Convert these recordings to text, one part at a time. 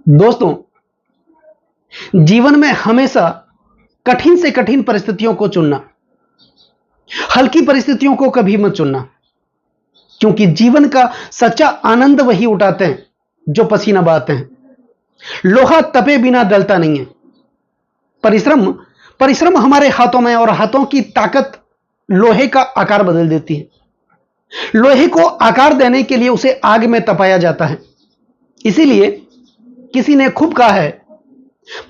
दोस्तों, जीवन में हमेशा कठिन से कठिन परिस्थितियों को चुनना, हल्की परिस्थितियों को कभी मत चुनना, क्योंकि जीवन का सच्चा आनंद वही उठाते हैं जो पसीना बहाते हैं। लोहा तपे बिना गलता नहीं है। परिश्रम परिश्रम हमारे हाथों में, और हाथों की ताकत लोहे का आकार बदल देती है। लोहे को आकार देने के लिए उसे आग में तपाया जाता है। इसीलिए किसी ने खूब कहा है,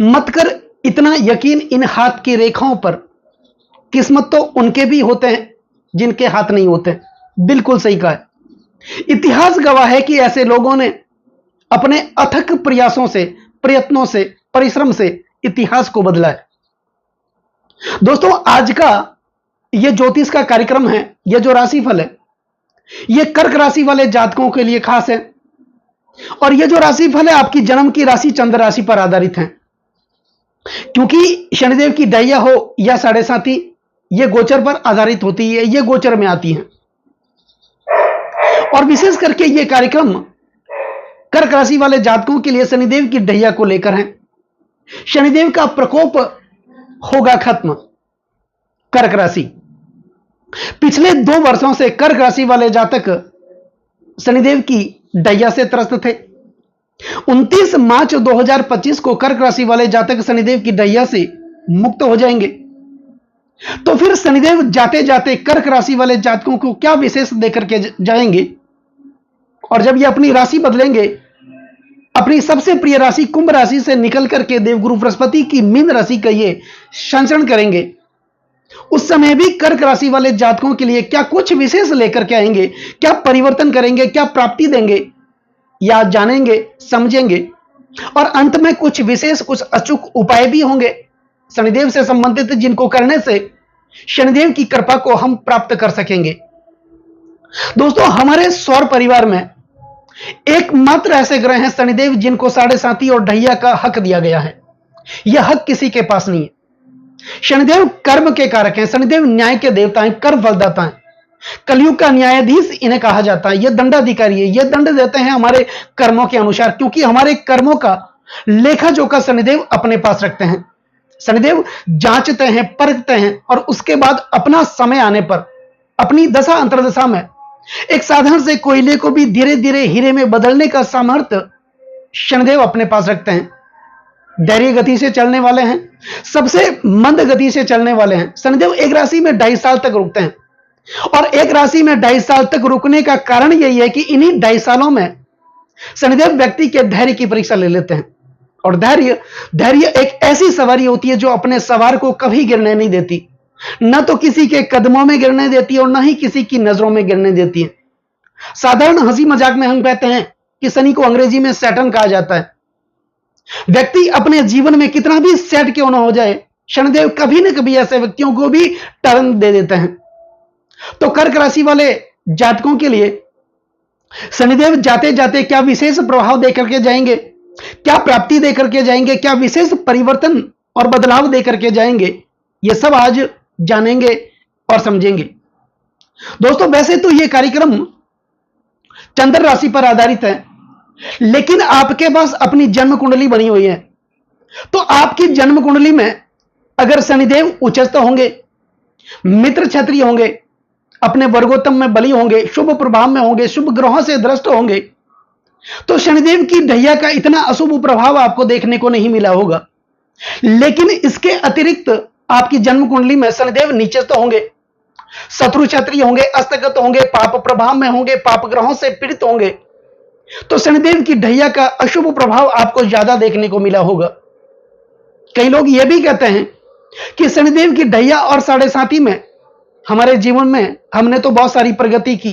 मत कर इतना यकीन इन हाथ की रेखाओं पर, किस्मत तो उनके भी होते हैं जिनके हाथ नहीं होते। बिल्कुल सही कहा है। इतिहास गवाह है कि ऐसे लोगों ने अपने अथक प्रयासों से, प्रयत्नों से, परिश्रम से इतिहास को बदला है। दोस्तों, आज का यह ज्योतिष का कार्यक्रम है, यह जो राशिफल है, यह कर्क राशि वाले जातकों के लिए खास है। और यह जो राशिफल है आपकी जन्म की राशि चंद्र राशि पर आधारित है, क्योंकि शनिदेव की ढैया हो या साढ़े साथी, यह गोचर पर आधारित होती है, यह गोचर में आती है। और विशेष करके यह कार्यक्रम कर्क राशि वाले जातकों के लिए शनिदेव की ढैया को लेकर है। शनिदेव का प्रकोप होगा खत्म। कर्क राशि पिछले 2 वर्षों से कर्क राशि वाले जातक शनिदेव की ढैया से त्रस्त थे। 29 मार्च 2025 को कर्क राशि वाले जातक शनिदेव की ढैया से मुक्त हो जाएंगे। तो फिर शनिदेव जाते जाते कर्क राशि वाले जातकों को क्या विशेष देकर के जाएंगे, और जब ये अपनी राशि बदलेंगे, अपनी सबसे प्रिय राशि कुंभ राशि से निकल करके देवगुरु बृहस्पति की मीन राशि का ये संचरण करेंगे, उस समय भी कर्क राशि वाले जातकों के लिए क्या कुछ विशेष लेकर के आएंगे, क्या परिवर्तन करेंगे, क्या प्राप्ति देंगे, या जानेंगे, समझेंगे। और अंत में कुछ विशेष, कुछ अचूक उपाय भी होंगे शनिदेव से संबंधित, जिनको करने से शनिदेव की कृपा को हम प्राप्त कर सकेंगे। दोस्तों, हमारे सौर परिवार में एकमात्र ऐसे ग्रह हैं शनिदेव जिनको साढ़े साथी और ढैया का हक दिया गया है। यह हक किसी के पास नहीं है। शनिदेव कर्म के कारक हैं, शनिदेव न्याय के देवता हैं, कर्म फलदाता हैं, कलयुग का न्यायाधीश इन्हें कहा जाता है। यह दंडाधिकारी है, यह दंड देते हैं हमारे कर्मों के अनुसार, क्योंकि हमारे कर्मों का लेखा जोखा शनिदेव अपने पास रखते हैं। शनिदेव जांचते हैं, परखते हैं, और उसके बाद अपना समय आने पर अपनी दशा अंतरदशा में एक साधारण से कोयले को भी धीरे धीरे हीरे में बदलने का सामर्थ्य शनिदेव अपने पास रखते हैं। धैर्य गति से चलने वाले हैं, सबसे मंद गति से चलने वाले हैं। शनिदेव एक राशि में 2.5 साल तक रुकते हैं, और एक राशि में 2.5 साल तक रुकने का कारण यही है कि इन्हीं 2.5 सालों में शनिदेव व्यक्ति के धैर्य की परीक्षा ले लेते हैं। और धैर्य एक ऐसी सवारी होती है जो अपने सवार को कभी गिरने नहीं देती, न तो किसी के कदमों में गिरने देती है और न ही किसी की नजरों में गिरने देती है। साधारण हंसी मजाक में हम कहते हैं कि शनि को अंग्रेजी में सैटर्न कहा जाता है। व्यक्ति अपने जीवन में कितना भी सेट क्यों ना हो जाए, शनिदेव कभी न कभी ऐसे व्यक्तियों को भी टर्न दे देते हैं। तो कर्क राशि वाले जातकों के लिए शनिदेव जाते जाते क्या विशेष प्रभाव देकर के जाएंगे, क्या प्राप्ति देकर के जाएंगे, क्या विशेष परिवर्तन और बदलाव देकर के जाएंगे, ये सब आज जानेंगे और समझेंगे। दोस्तों, वैसे तो यह कार्यक्रम चंद्र राशि पर आधारित है, लेकिन आपके पास अपनी जन्म कुंडली बनी हुई है। तो आपकी जन्म कुंडली में अगर शनिदेव उच्चस्थ होंगे, मित्र क्षत्रिय होंगे, अपने वर्गोत्तम में बली होंगे, शुभ प्रभाव में होंगे, शुभ ग्रहों से दृष्ट होंगे, तो शनिदेव की ढैया का इतना अशुभ प्रभाव आपको देखने को नहीं मिला होगा। लेकिन इसके अतिरिक्त आपकी जन्म कुंडली में शनिदेव नीचस्थ होंगे, शत्रु क्षत्रिय होंगे, अस्तगत होंगे, पाप प्रभाव में होंगे, पाप ग्रहों से पीड़ित होंगे, तो शनिदेव की ढैया का अशुभ प्रभाव आपको ज्यादा देखने को मिला होगा। कई लोग यह भी कहते हैं कि शनिदेव की ढैया और साढ़े साथी में हमारे जीवन में हमने तो बहुत सारी प्रगति की।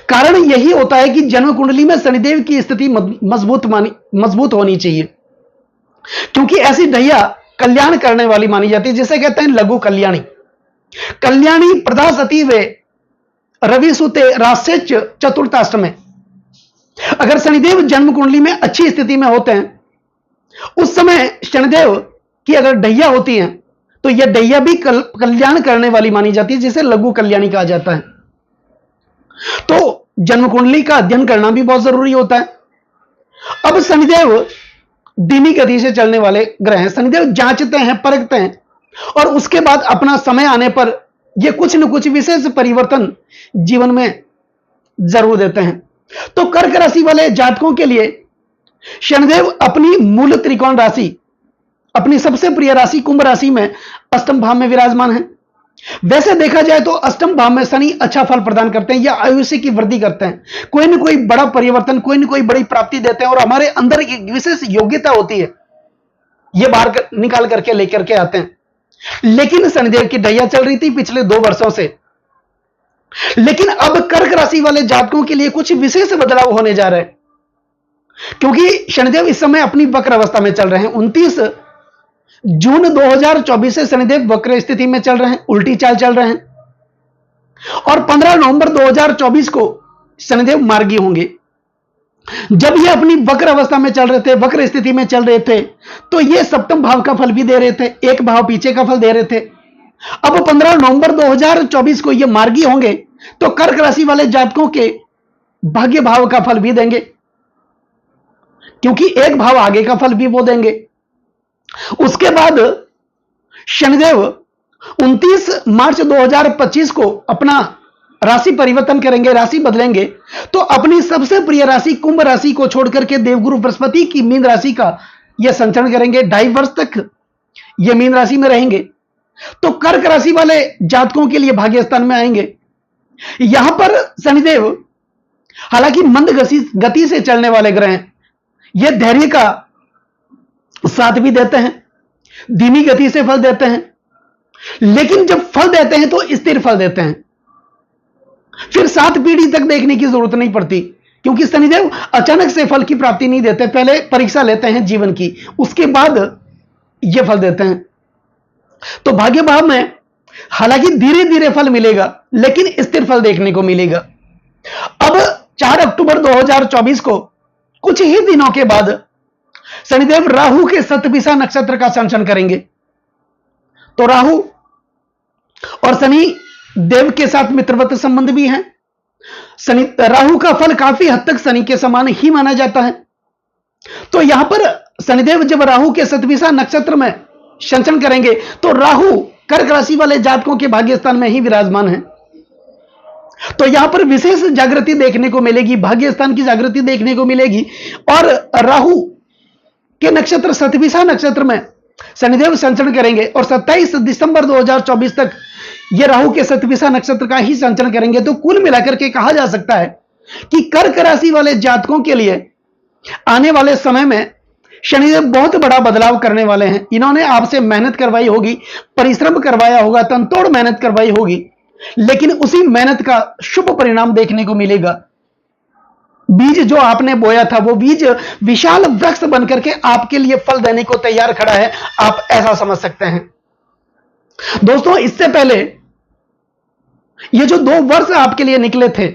कारण यही होता है कि जन्म कुंडली में शनिदेव की स्थिति मजबूत होनी चाहिए, क्योंकि ऐसी ढैया कल्याण करने वाली मानी जाती है, जिसे कहते हैं लघु कल्याणी। कल्याणी प्रदा सती वे रवि सुते राशेच चतुर्थाष्टमे। अगर शनिदेव जन्म कुंडली में अच्छी स्थिति में होते हैं, उस समय शनिदेव की अगर ढैया होती है, तो यह ढैया भी कल्याण करने वाली मानी जाती है, जिसे लघु कल्याणी कहा जाता है। तो जन्म कुंडली का अध्ययन करना भी बहुत जरूरी होता है। अब शनिदेव धीमी गति से चलने वाले ग्रह हैं। शनिदेव जांचते हैं, परखते हैं और उसके बाद अपना समय आने पर ये कुछ न कुछ विशेष परिवर्तन जीवन में जरूर देते हैं। तो कर्क राशि वाले जातकों के लिए शनिदेव अपनी मूल त्रिकोण राशि, अपनी सबसे प्रिय राशि कुंभ राशि में अष्टम भाव में विराजमान है। वैसे देखा जाए तो अष्टम भाव में शनि अच्छा फल प्रदान करते हैं या आयुष्य की वृद्धि करते हैं, कोई ना कोई बड़ा परिवर्तन, कोई ना कोई बड़ी प्राप्ति देते हैं और हमारे अंदर एक विशेष योग्यता होती है, ये बाहर निकाल करके लेकर के आते हैं। लेकिन शनिदेव की ढैया चल रही थी पिछले 2 वर्षों से, लेकिन अब कर्क राशि वाले जातकों के लिए कुछ विशेष बदलाव होने जा रहे हैं, क्योंकि शनिदेव इस समय अपनी वक्र अवस्था में चल रहे हैं। 29 जून 2024 से शनिदेव वक्र स्थिति में चल रहे हैं, उल्टी चाल चल रहे हैं और 15 नवंबर 2024 को शनिदेव मार्गी होंगे। जब ये अपनी वक्र अवस्था में चल रहे थे, वक्र स्थिति में चल रहे थे, तो ये सप्तम भाव का फल भी दे रहे थे, एक भाव पीछे का फल दे रहे थे। अब 15 नवंबर 2024 को ये मार्गी होंगे तो कर्क राशि वाले जातकों के भाग्य भाव का फल भी देंगे, क्योंकि एक भाव आगे का फल भी वो देंगे। उसके बाद शनिदेव 29 मार्च 2025 को अपना राशि परिवर्तन करेंगे, राशि बदलेंगे, तो अपनी सबसे प्रिय राशि कुंभ राशि को छोड़कर के देवगुरु बृहस्पति की मीन राशि का यह संचरण करेंगे। 2.5 वर्ष तक यह मीन राशि में रहेंगे, तो कर्क राशि वाले जातकों के लिए भाग्य स्थान में आएंगे। यहां पर शनिदेव हालांकि मंद गति से चलने वाले ग्रह हैं, यह धैर्य का साथ भी देते हैं, धीमी गति से फल देते हैं, लेकिन जब फल देते हैं तो स्थिर फल देते हैं। फिर 7 पीढ़ी तक देखने की जरूरत नहीं पड़ती, क्योंकि शनिदेव अचानक से फल की प्राप्ति नहीं देते, पहले परीक्षा लेते हैं जीवन की, उसके बाद यह फल देते हैं। तो भाग्य भाव में हालांकि धीरे धीरे फल मिलेगा, लेकिन स्थिर फल देखने को मिलेगा। अब 4 अक्टूबर 2024 को कुछ ही दिनों के बाद शनिदेव राहु के शतभिषा नक्षत्र का संचरण करेंगे। तो राहु और शनि देव के साथ मित्रवत संबंध भी है। शनि राहु का फल काफी हद तक शनि के समान ही माना जाता है। तो यहां पर शनिदेव जब राहु के शतभिषा नक्षत्र में संचरण करेंगे तो राहु कर्क राशि वाले जातकों के भाग्य स्थान में ही विराजमान है। तो यहां पर विशेष जागृति देखने को मिलेगी, भाग्य स्थान की जागृति देखने को मिलेगी। और राहु के नक्षत्र शतभिषा नक्षत्र में शनिदेव संचरण करेंगे और 27 दिसंबर 2024 तक ये राहु के शतभिषा नक्षत्र का ही संचरण करेंगे। तो कुल मिलाकर के कहा जा सकता है कि कर्क राशि वाले जातकों के लिए आने वाले समय में शनिदेव बहुत बड़ा बदलाव करने वाले हैं। इन्होंने आपसे मेहनत करवाई होगी, परिश्रम करवाया होगा, तनतोड़ मेहनत करवाई होगी, लेकिन उसी मेहनत का शुभ परिणाम देखने को मिलेगा। बीज जो आपने बोया था वो बीज विशाल वृक्ष बनकर के आपके लिए फल देने को तैयार खड़ा है, आप ऐसा समझ सकते हैं। दोस्तों, इससे पहले ये जो 2 वर्ष आपके लिए निकले थे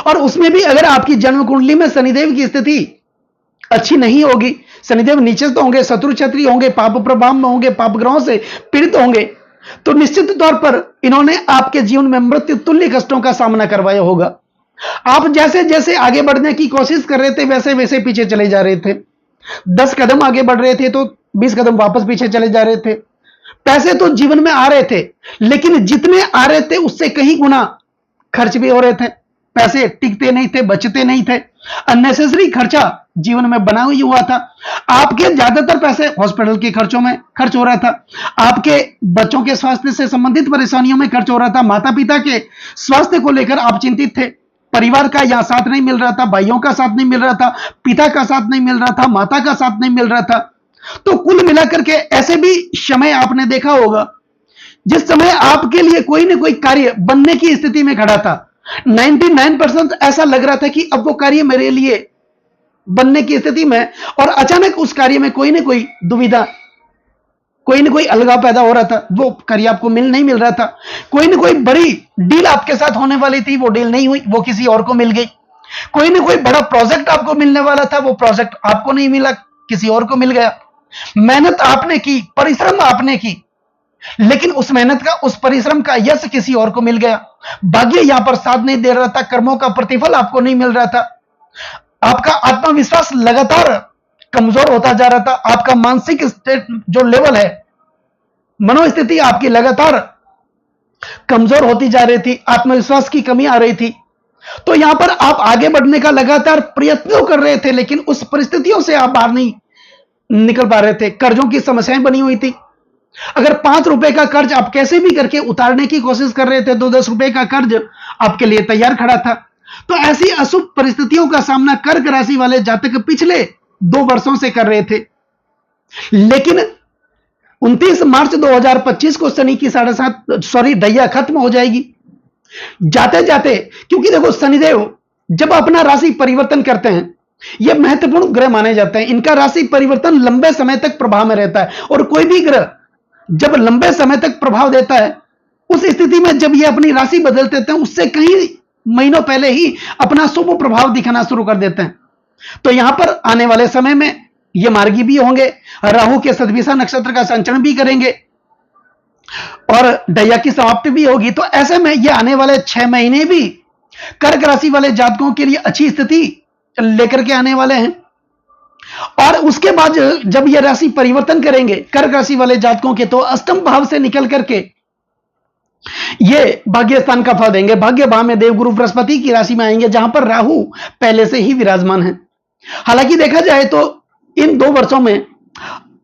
और उसमें भी अगर आपकी जन्म कुंडली में शनिदेव की स्थिति अच्छी नहीं होगी, शनिदेव नीचे तो होंगे, शत्रु क्षत्रिय होंगे, पाप प्रभाव में होंगे, पाप ग्रहों से पीड़ित होंगे, तो निश्चित तौर पर इन्होंने आपके जीवन में मृत्यु तुल्य कष्टों का सामना करवाया होगा। आप जैसे जैसे आगे बढ़ने की कोशिश कर रहे थे वैसे वैसे पीछे चले जा रहे थे। 10 कदम आगे बढ़ रहे थे तो 20 कदम वापस पीछे चले जा रहे थे। पैसे तो जीवन में आ रहे थे, लेकिन जितने आ रहे थे उससे कहीं गुना खर्च भी हो रहे थे। पैसे टिकते नहीं थे, बचते नहीं थे, अननेसेसरी खर्चा जीवन में बना ही हुआ था। आपके ज्यादातर पैसे हॉस्पिटल के खर्चों में खर्च हो रहा था, आपके बच्चों के स्वास्थ्य से संबंधित परेशानियों में खर्च हो रहा था, माता पिता के स्वास्थ्य को लेकर आप चिंतित थे, परिवार का यहां साथ नहीं मिल रहा था, भाइयों का साथ नहीं मिल रहा था, पिता का साथ नहीं मिल रहा था, माता का साथ नहीं मिल रहा था। तो कुल मिलाकर के ऐसे भी समय आपने देखा होगा जिस समय आपके लिए कोई ना कोई कार्य बनने की स्थिति में खड़ा था। 99% ऐसा लग रहा था कि अब वो कार्य मेरे लिए बनने की स्थिति में, और अचानक उस कार्य में कोई ना कोई दुविधा, कोई ना कोई अलगाव पैदा हो रहा था, वो कार्य आपको नहीं मिल रहा था। कोई ना कोई बड़ी डील आपके साथ होने वाली थी, वो डील नहीं हुई, वो किसी और को मिल गई। कोई ना कोई बड़ा प्रोजेक्ट आपको मिलने वाला था, वो प्रोजेक्ट आपको नहीं मिला, किसी और को मिल गया। मेहनत आपने की, परिश्रम आपने की, लेकिन उस मेहनत का, उस परिश्रम का यश किसी और को मिल गया। भाग्य यहां पर साथ नहीं दे रहा था, कर्मों का प्रतिफल आपको नहीं मिल रहा था। आपका आत्मविश्वास लगातार कमजोर होता जा रहा था। आपका मानसिक स्टेट जो लेवल है, मनोस्थिति आपकी लगातार कमजोर होती जा रही थी, आत्मविश्वास की कमी आ रही थी। तो यहां पर आप आगे बढ़ने का लगातार प्रयत्न कर रहे थे, लेकिन उस परिस्थितियों से आप बाहर नहीं निकल पा रहे थे। कर्जों की समस्याएं बनी हुई थी। अगर 5 रुपए का कर्ज आप कैसे भी करके उतारने की कोशिश कर रहे थे, तो 10 रुपए का कर्ज आपके लिए तैयार खड़ा था। तो ऐसी अशुभ परिस्थितियों का सामना कर्क राशि वाले जातक पिछले 2 वर्षों से कर रहे थे। लेकिन 29 मार्च 2025 को शनि की 7.5 ढैया खत्म हो जाएगी। जाते जाते, क्योंकि देखो शनिदेव जब अपना राशि परिवर्तन करते हैं, ये महत्वपूर्ण ग्रह माने जाते हैं। इनका राशि परिवर्तन लंबे समय तक प्रभाव में रहता है, और कोई भी ग्रह जब लंबे समय तक प्रभाव देता है, उस स्थिति में जब ये अपनी राशि बदल देते हैं, उससे कई महीनों पहले ही अपना शुभ प्रभाव दिखाना शुरू कर देते हैं। तो यहां पर आने वाले समय में ये मार्गी भी होंगे, राहु के शतभिषा नक्षत्र का संचरण भी करेंगे, और ढैया की समाप्ति भी होगी। तो ऐसे में ये आने वाले 6 महीने भी कर्क राशि वाले जातकों के लिए अच्छी स्थिति लेकर के आने वाले हैं। और उसके बाद जब ये राशि परिवर्तन करेंगे कर्क राशि वाले जातकों के, तो अष्टम भाव से निकल करके ये भाग्य स्थान का फल देंगे। भाग्य भाव में देवगुरु बृहस्पति की राशि में आएंगे, जहां पर राहु पहले से ही विराजमान है। हालांकि देखा जाए तो इन 2 वर्षों में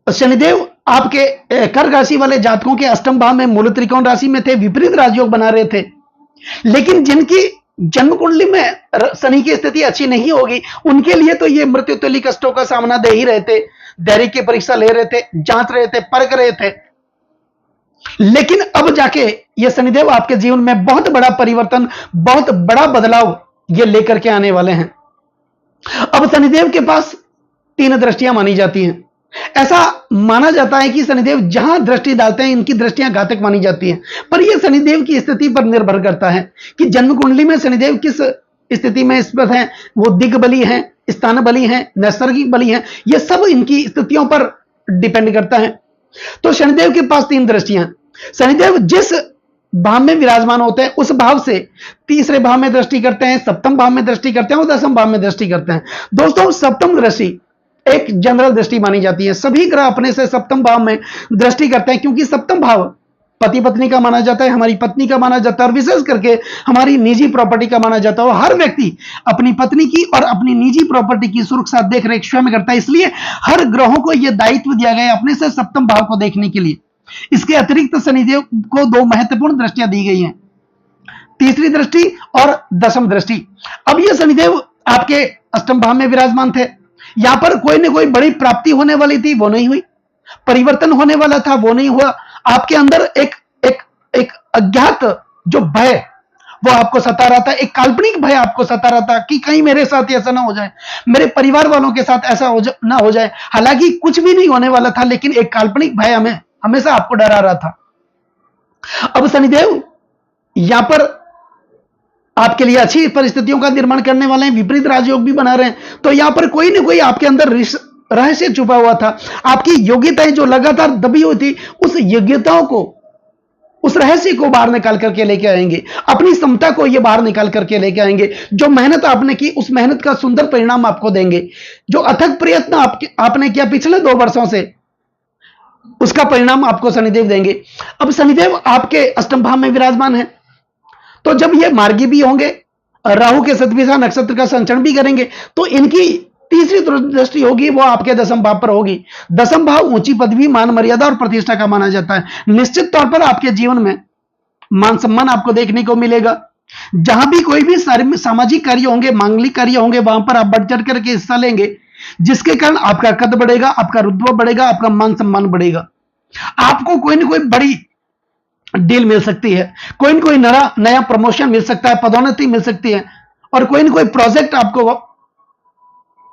शनिदेव आपके कर्क राशि वाले जातकों के अष्टम भाव में मूल त्रिकोण राशि में थे, विपरीत राजयोग बना रहे थे। लेकिन जिनकी जन्म कुंडली में शनि की स्थिति अच्छी नहीं होगी, उनके लिए तो ये मृत्यु तुल्य कष्टों का सामना दे ही रहे थे। धैर्य की परीक्षा ले रहे थे, जांच रहे थे, परख रहे थे। लेकिन अब जाके ये शनिदेव आपके जीवन में बहुत बड़ा परिवर्तन, बहुत बड़ा बदलाव ये लेकर के आने वाले हैं। अब शनिदेव के पास 3 दृष्टियां मानी जाती हैं। ऐसा माना जाता है कि शनिदेव जहां दृष्टि डालते हैं, इनकी दृष्टियां घातक मानी जाती हैं। पर यह शनिदेव की स्थिति पर निर्भर करता है कि जन्म कुंडली में शनिदेव किस स्थिति में स्थित हैं। वो दिग्बली हैं, स्थान बली हैं, नैसर्गिक बली हैं, ये सब इनकी स्थितियों पर डिपेंड करता है। तो शनिदेव के पास 3 दृष्टियां। शनिदेव जिस भाव में विराजमान होते हैं, उस भाव से तीसरे भाव में दृष्टि करते हैं, सप्तम भाव में दृष्टि करते हैं और 10वें भाव में दृष्टि करते हैं। दोस्तों, सप्तम दृष्टि एक जनरल दृष्टि मानी जाती है। सभी ग्रह अपने से सप्तम भाव में दृष्टि करते हैं, क्योंकि सप्तम भाव पति पत्नी का माना जाता है, हमारी पत्नी का माना जाता है, और विशेष करके हमारी निजी प्रॉपर्टी का माना जाता है। और हर व्यक्ति अपनी पत्नी की और अपनी निजी प्रॉपर्टी की सुरक्षा देख रेख स्वयं करता है। इसलिए हर ग्रहों को यह दायित्व दिया गया है अपने से सप्तम भाव को देखने के लिए। इसके अतिरिक्त शनिदेव को 2 महत्वपूर्ण दृष्टियां दी गई हैं, तीसरी दृष्टि और 10वीं दृष्टि। अब यह शनिदेव आपके अष्टम भाव में विराजमान थे। यहां पर कोई ना कोई बड़ी प्राप्ति होने वाली थी, वो नहीं हुई। परिवर्तन होने वाला था, वो नहीं हुआ। आपके अंदर एक अज्ञात जो भय वो आपको सता रहा था, एक काल्पनिक भय आपको सता रहा था कि कहीं मेरे साथ ऐसा ना हो जाए, मेरे परिवार वालों के साथ ऐसा ना हो जाए। हालांकि कुछ भी नहीं होने वाला था, लेकिन एक काल्पनिक भय हमें हमेशा आपको डरा रहा था। अब शनिदेव यहां पर आपके लिए अच्छी परिस्थितियों का निर्माण करने वाले हैं, विपरीत राजयोग भी बना रहे हैं। तो यहां पर कोई ना कोई आपके अंदर रहस्य छुपा हुआ था। आपकी योग्यताएं जो लगातार दबी हुई थी, उस योग्यताओं को, उस रहस्य को बाहर निकाल करके लेके आएंगे। अपनी क्षमता को ये बाहर निकाल करके लेके आएंगे। जो मेहनत आपने की, उस मेहनत का सुंदर परिणाम आपको देंगे। जो अथक प्रयत्न आपने किया पिछले 2 वर्षों से, उसका परिणाम आपको शनिदेव देंगे। अब शनिदेव आपके अष्टम भाव में विराजमान है, तो जब ये मार्गी भी होंगे, राहु के शतभिषा नक्षत्र का संचरण भी करेंगे, तो इनकी तीसरी दृष्टि होगी, वो आपके 10वें भाव पर होगी। 10वां भाव ऊंची पदवी, मान मर्यादा और प्रतिष्ठा का माना जाता है। निश्चित तौर पर आपके जीवन में मान सम्मान आपको देखने को मिलेगा। जहां भी कोई भी सामाजिक कार्य होंगे, मांगलिक कार्य होंगे, वहां पर आप बढ़ चढ़ करके हिस्सा लेंगे, जिसके कारण आपका कद बढ़ेगा, आपका रुतबा बढ़ेगा, आपका मान सम्मान बढ़ेगा। आपको कोई ना कोई बड़ी डील मिल सकती है, कोई ना कोई नया प्रमोशन मिल सकता है, पदोन्नति मिल सकती है, और कोई ना कोई प्रोजेक्ट आपको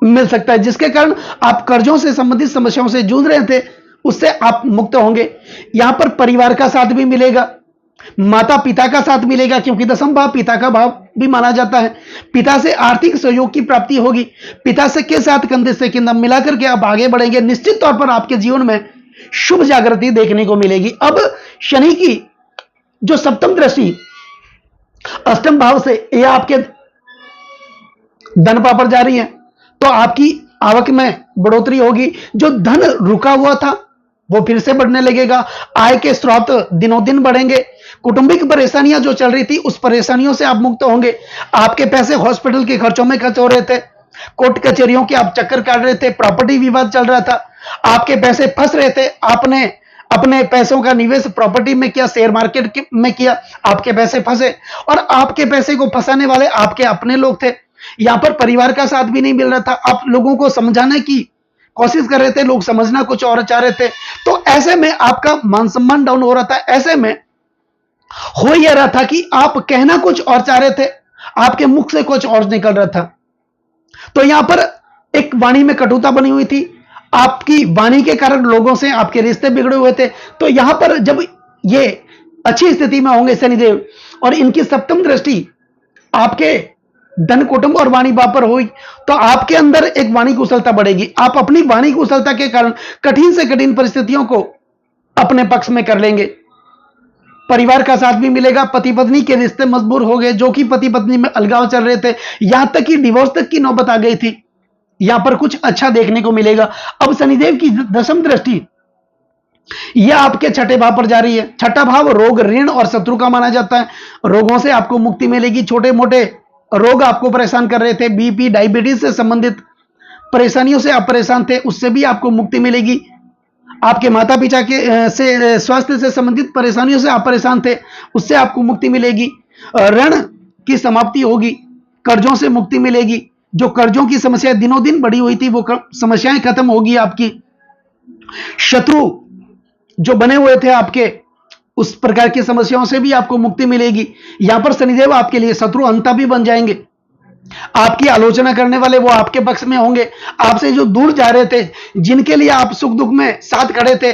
मिल सकता है, जिसके कारण आप कर्जों से संबंधित समस्याओं से जूझ रहे थे, उससे आप मुक्त होंगे। यहां पर परिवार का साथ भी मिलेगा, माता पिता का साथ मिलेगा, क्योंकि 10वां भाव पिता का भाव भी माना जाता है। पिता से आर्थिक सहयोग की प्राप्ति होगी। पिता से के साथ कंधे से कंधा मिलाकर के आप आगे बढ़ेंगे। निश्चित तौर पर आपके जीवन में शुभ जागृति देखने को मिलेगी। अब शनि की जो सप्तम दृष्टि अष्टम भाव से यह आपके धन पर जा रही है, तो आपकी आवक में बढ़ोतरी होगी, जो धन रुका हुआ था वो फिर से बढ़ने लगेगा, आय के स्रोत दिनों दिन बढ़ेंगे, कौटुंबिक परेशानियां जो चल रही थी उस परेशानियों से आप मुक्त होंगे, आपके पैसे हॉस्पिटल के खर्चों में खर्च हो रहे थे, कोर्ट कचहरियों के आप चक्कर काट रहे थे, प्रॉपर्टी विवाद चल रहा था, आपके पैसे फंस रहे थे, आपने अपने पैसों का निवेश प्रॉपर्टी में किया, शेयर मार्केट में किया, आपके पैसे फंसे और आपके पैसे को फंसाने वाले आपके अपने लोग थे। यहां पर परिवार का साथ भी नहीं मिल रहा था, आप लोगों को समझाने की कोशिश कर रहे थे, लोग समझना कुछ और चाह रहे थे, तो ऐसे में आपका मान सम्मान डाउन हो रहा था। ऐसे में हो यह रहा था कि आप कहना कुछ और चाह रहे थे, आपके मुख से कुछ और निकल रहा था। तो यहां पर एक वाणी में कटुता बनी हुई थी, आपकी वाणी के कारण लोगों से आपके रिश्ते बिगड़े हुए थे। तो यहां पर जब ये अच्छी स्थिति में होंगे शनिदेव और इनकी सप्तम दृष्टि आपके धन कुटुंब और वाणी भाव पर हुई, तो आपके अंदर एक वाणी कुशलता बढ़ेगी, आप अपनी वाणी कुशलता के कारण कठिन से कठिन परिस्थितियों को अपने पक्ष में कर लेंगे। परिवार का साथ भी मिलेगा, पति पत्नी के रिश्ते मजबूत हो गए, जो कि पति पत्नी में अलगाव चल रहे थे, यहां तक कि डिवोर्स तक की नौबत आ गई थी, यहां पर कुछ अच्छा देखने को मिलेगा। अब शनिदेव की दशम दृष्टि यह आपके छठे भाव पर जा रही है। छठा भाव रोग, ऋण और शत्रु का माना जाता है, रोगों से आपको मुक्ति मिलेगी, छोटे मोटे रोग आपको परेशान कर रहे थे, बीपी डायबिटीज से संबंधित परेशानियों से आप परेशान थे, उससे भी आपको मुक्ति मिलेगी, आपके माता पिता के से स्वास्थ्य से संबंधित परेशानियों से आप परेशान थे, उससे आपको मुक्ति मिलेगी, ऋण की समाप्ति होगी, कर्जों से मुक्ति मिलेगी, जो कर्जों की समस्या दिनों दिन बढ़ी हुई थी वो समस्याएं खत्म होगी आपकी, शत्रु जो बने हुए थे आपके उस प्रकार की समस्याओं से भी आपको मुक्ति मिलेगी। यहां पर शनिदेव आपके लिए शत्रु अंता भी बन जाएंगे, आपकी आलोचना करने वाले वो आपके पक्ष में होंगे, आपसे जो दूर जा रहे थे, जिनके लिए आप सुख दुख में साथ खड़े थे,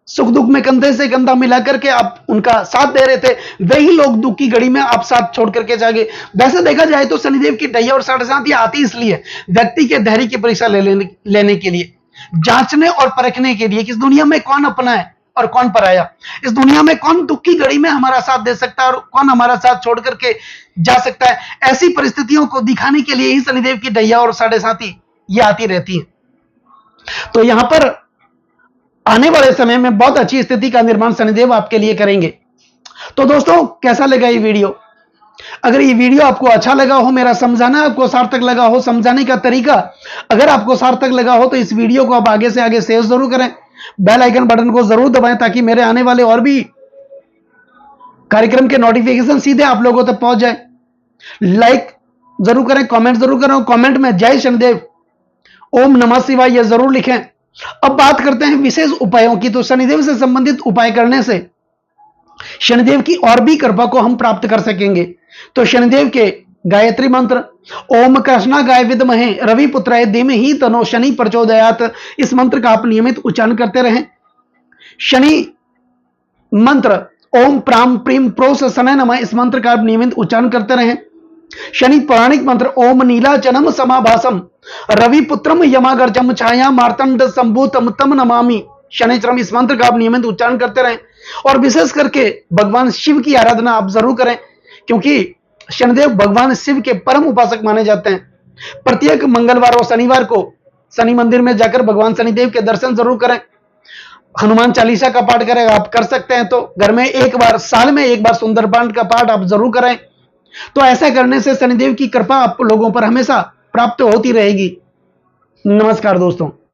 सुख दुख में कंधे से कंधा मिला करके आप उनका साथ दे रहे थे, वही लोग दुख की घड़ी में आप साथ छोड़ करके जाएंगे। वैसे देखा जाए तो शनिदेव की ढैया और साढ़े सात आती इसलिए व्यक्ति के धैर्य की परीक्षा लेने के लिए, जांचने और परखने के लिए कि इस दुनिया में कौन अपना है और कौन पराया, इस दुनिया में कौन दुख की घड़ी में हमारा साथ दे सकता है और कौन हमारा साथ छोड़ करके जा सकता है। ऐसी परिस्थितियों को दिखाने के लिए ही शनिदेव की ढैया और साढ़े साती ये आती रहती है। तो यहां पर आने वाले समय में बहुत अच्छी स्थिति का निर्माण शनिदेव आपके लिए करेंगे। तो दोस्तों, कैसा लगा ये वीडियो? अगर ये वीडियो आपको अच्छा लगा हो, मेरा समझाना आपको सार्थक लगा हो, समझाने का तरीका अगर आपको सार्थक लगा हो, तो इस वीडियो को आप आगे से आगे शेयर जरूर करें, बेल आइकन बटन को जरूर दबाएं ताकि मेरे आने वाले और भी कार्यक्रम के नोटिफिकेशन सीधे आप लोगों तक पहुंच जाए। लाइक जरूर करें, कमेंट जरूर करें, कमेंट में जय शनिदेव, ओम नमः शिवाय यह जरूर लिखें। अब बात करते हैं विशेष उपायों की। तो शनिदेव से संबंधित उपाय करने से शनिदेव की और भी कृपा को हम प्राप्त कर सकेंगे। तो शनिदेव के गायत्री मंत्र, ओम कृष्णागाय विद्महे रवि पुत्राय धीमहि तन्नो शनि प्रचोदयात्, इस मंत्र का आप नियमित उच्चारण करते रहें। शनि मंत्र ओम प्राम प्रीम प्रोस शनय नमः, इस मंत्र का आप नियमित उच्चारण करते रहें। शनि पौराणिक मंत्र ओम नीलाचनम समाभासम रवि पुत्रम यमागर्जम छाया मार्तंड संभूतम तम नमामि शनिचरम, इस मंत्र का आप नियमित उच्चारण करते रहें। और विशेष करके भगवान शिव की आराधना आप जरूर करें, क्योंकि शनिदेव भगवान शिव के परम उपासक माने जाते हैं। प्रत्येक मंगलवार और शनिवार को शनि मंदिर में जाकर भगवान शनिदेव के दर्शन जरूर करें। हनुमान चालीसा का पाठ करें, आप कर सकते हैं तो घर में एक बार, साल में एक बार सुंदरकांड का पाठ आप जरूर करें। तो ऐसा करने से शनिदेव की कृपा आप लोगों पर हमेशा प्राप्त होती रहेगी। नमस्कार दोस्तों।